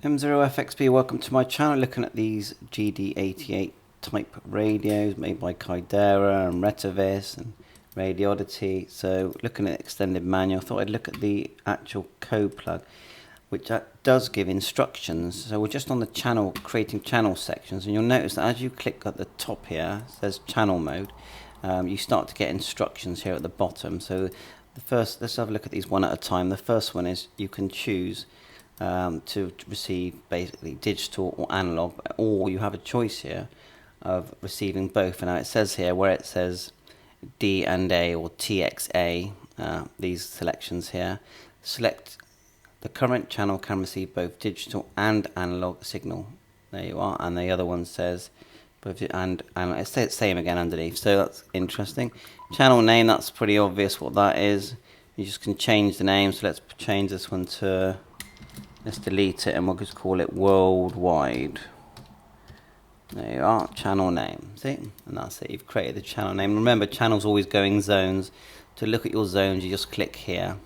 M0FXB, welcome to my channel. Looking at these GD88 type radios made by Kydera and Radioddity and Radioddity. So looking at extended manual, I thought I'd look at the actual code plug, which does give instructions. So we're just on the channel, creating channel sections, and you'll notice that as you click at the top here, it says channel mode, you start to get instructions here at the bottom. So the first, let's have a look at these one at a time. The first one is you can choose to receive basically digital or analog, or you have a choice here of receiving both. And now it says here where it says D and A or TXA, these selections here, select the current channel can receive both digital and analog signal. There you are. And the other one says both and it's the same again underneath. So that's interesting. Channel name, that's pretty obvious what that is. You just can change the name. So let's change this one to, let's delete it and we'll just call it worldwide. There you are, channel name. See? And that's it. You've created the channel name. Remember, channel's always going zones. To look at your zones, you just click here.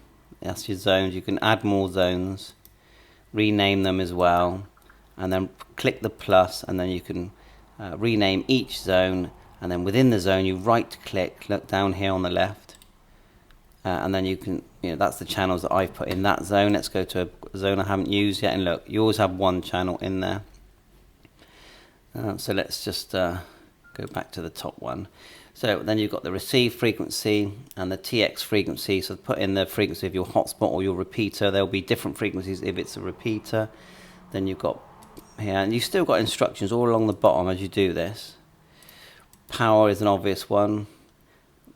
That's your zones. You can add more zones, rename them as well, and then click the plus, and then you can rename each zone. And then within the zone, you right click, look down here on the left, and then you can, that's the channels that I've put in that zone. Let's go to a zone I haven't used yet, and look, you always have one channel in there. So let's just go back to the top one. So then you've got the receive frequency and the TX frequency. So put in the frequency of your hotspot or your repeater. There'll be different frequencies if it's a repeater. Then you've got here, and you've still got instructions all along the bottom as you do this. Power is an obvious one.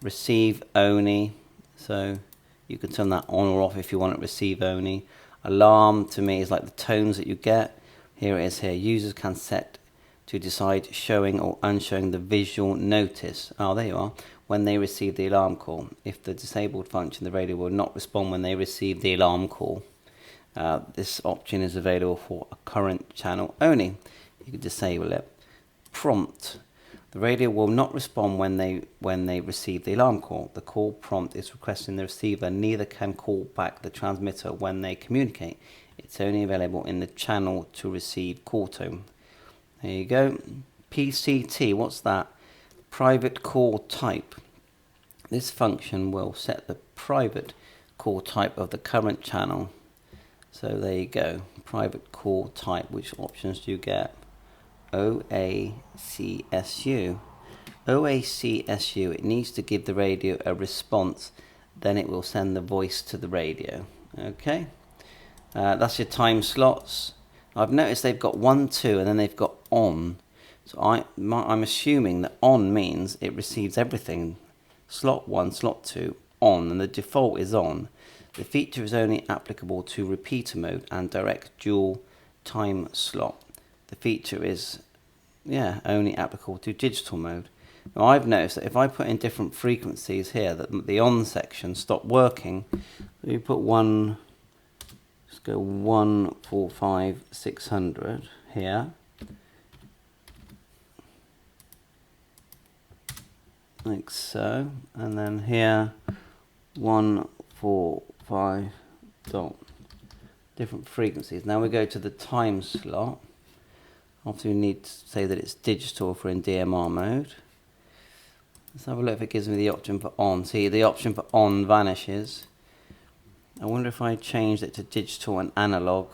Receive only. So you can turn that on or off if you want it receive only. Alarm to me is like the tones that you get. Here it is here. Users can set to decide showing or unshowing the visual notice. Oh, there you are. When they receive the alarm call. If the disabled function, the radio will not respond when they receive the alarm call. This option is available for a current channel only. You can disable it. Prompt. The radio will not respond when they receive the alarm call. The call prompt is requesting the receiver neither can call back the transmitter when they communicate. It's only available in the channel to receive call tone. There you go. PCT, what's that? Private call type. This function will set the private call type of the current channel. So there you go. Private call type. Which options do you get? OACSU. OACSU, it needs to give the radio a response, then it will send the voice to the radio. Okay, that's your time slots. I've noticed they've got 1, 2, and then they've got on. So I'm assuming that on means it receives everything. Slot 1, slot 2, on, and the default is on. The feature is only applicable to repeater mode and direct dual time slot. The feature is, only applicable to digital mode. Now I've noticed that if I put in different frequencies here, that the on section stopped working. So you put one, let's go 145,600 here. Like so. And then here 145 dot. Different frequencies. Now we go to the time slot. Obviously we need to say that it's digital if we're in DMR mode. Let's have a look if it gives me the option for on. See, the option for on vanishes. I wonder if I changed it to digital and analog.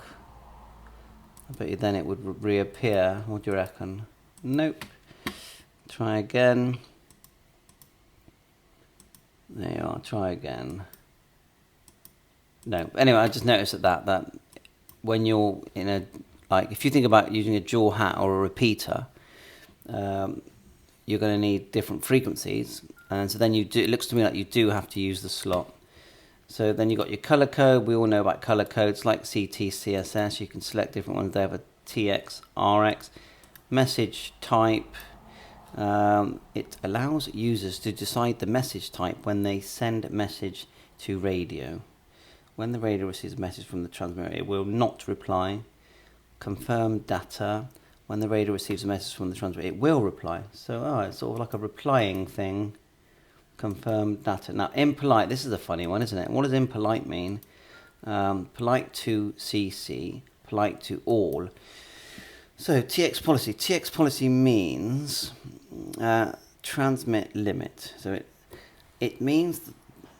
I bet you then it would reappear. What do you reckon? Nope. Try again. There you are. Try again. No. Anyway, I just noticed that when you're in a, like, if you think about using a dual hat or a repeater, you're going to need different frequencies, and so then it looks to me like you do have to use the slot. So then you've got your color code. We all know about color codes like CT, CSS. You can select different ones there for TX, RX. Message type. It allows users to decide the message type when they send a message to radio. When the radio receives a message from the transmitter, it will not reply. Confirm data. When the radio receives a message from the transmitter, it will reply. So it's sort of like a replying thing. Confirm data. Now, impolite, this is a funny one, isn't it? What does impolite mean? Polite to CC polite to all. So TX policy means transmit limit. So it means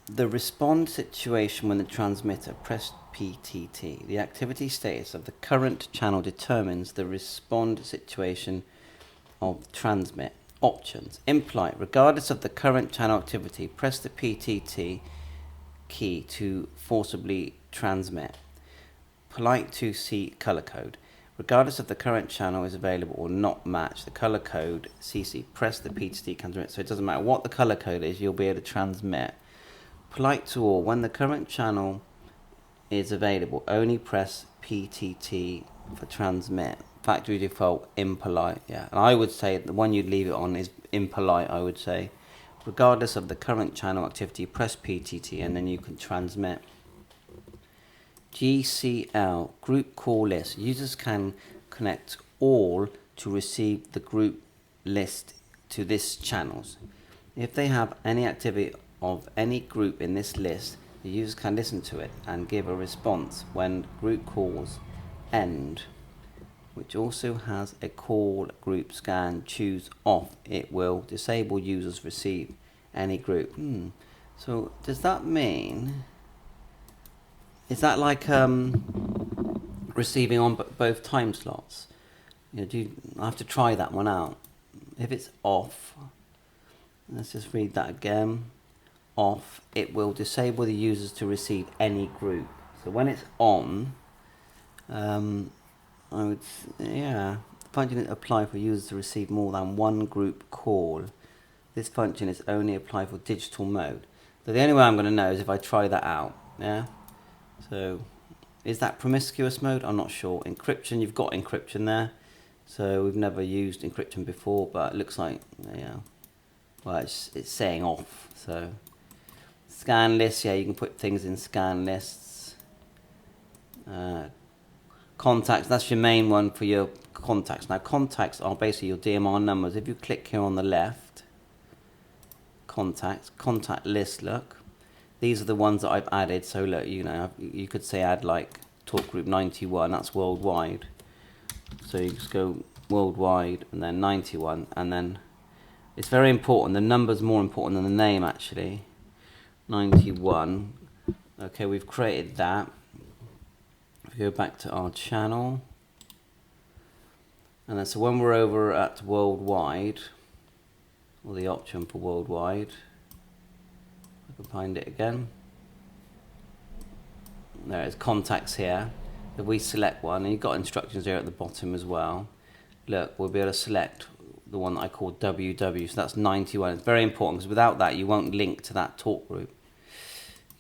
the respond situation when the transmitter pressed PTT. The activity status of the current channel determines the respond situation of transmit. Options. Impolite. Regardless of the current channel activity, press the PTT key to forcibly transmit. Polite to see color code. Regardless of the current channel is available or not match the color code CC, press the PTT transmit. So it doesn't matter what the color code is, you'll be able to transmit. Polite to all. When the current channel is available, only press PTT for transmit. Factory default impolite. Yeah, and I would say the one you'd leave it on is impolite. I would say, regardless of the current channel activity, press PTT and then you can transmit. GCL, group call list. Users can connect all to receive the group list to this channels. If they have any activity of any group in this list, the users can listen to it and give a response when group calls end, which also has a call group scan. Choose off. It will disable users receive any group. So does that mean, is that like receiving on both time slots? I have to try that one out. If it's off, let's just read that again. Off, it will disable the users to receive any group. So when it's on, function is apply for users to receive more than one group call. This function is only applied for digital mode. So the only way I'm going to know is if I try that out. Yeah. So is that promiscuous mode? I'm not sure. Encryption, you've got encryption there. So we've never used encryption before, but it looks like, well, it's saying off. So scan lists, you can put things in scan lists. Contacts, that's your main one for your contacts. Now contacts are basically your DMR numbers. If you click here on the left, contacts, contact list, look. These are the ones that I've added. So look, you could say add like talk group 91, that's worldwide. So you just go worldwide and then 91, and then it's very important. The number's more important than the name actually. 91. Okay, we've created that. If we go back to our channel, and then so when we're over at worldwide, or the option for worldwide, I can find it again. There is contacts here. If we select one, and you've got instructions here at the bottom as well. Look, we'll be able to select the one that I call WW, so that's 91. It's very important because without that you won't link to that talk group.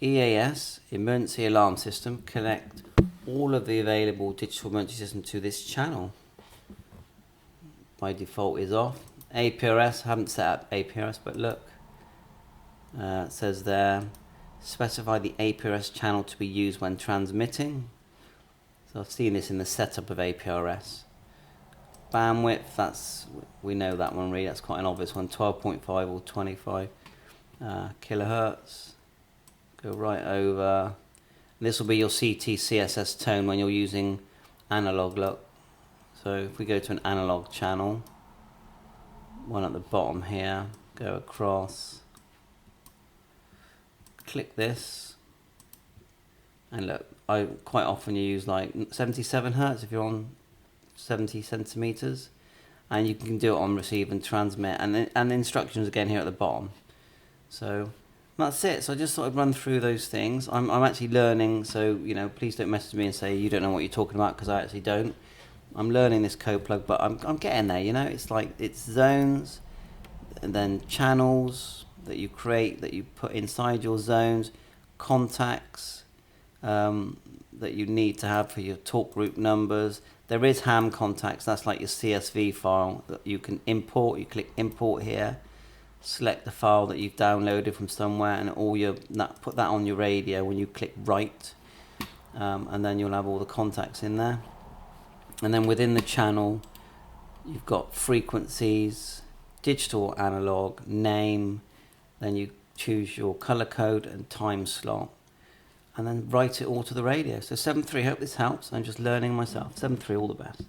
EAS, emergency alarm system, connect all of the available digital emergency system to this channel. By default is off. APRS, haven't set up APRS, but look, it says there, specify the APRS channel to be used when transmitting. So I've seen this in the setup of APRS. Bandwidth, we know that one really, that's quite an obvious one, 12.5 or 25 kilohertz. Go right over. This will be your CT CSS tone when you're using analog, look. So if we go to an analog channel, one at the bottom here, go across, click this, and look, I quite often use like 77 Hertz if you're on 70 centimeters, and you can do it on receive and transmit, and the instructions again here at the bottom. So that's it. So I just thought I'd run through those things. I'm actually learning, so please don't message me and say you don't know what you're talking about, because I actually don't. I'm learning this code plug, but I'm getting there. It's like it's zones, and then channels that you create, that you put inside your zones, contacts that you need to have for your talk group numbers. There is ham contacts. That's like your CSV file that you can import. You click import here, select the file that you've downloaded from somewhere, and put that on your radio when you click write, and then you'll have all the contacts in there. And then within the channel, you've got frequencies, digital, analog, name, then you choose your color code and time slot. and then write it all to the radio. So 7.3, hope this helps. I'm just learning myself. 7.3, all the best.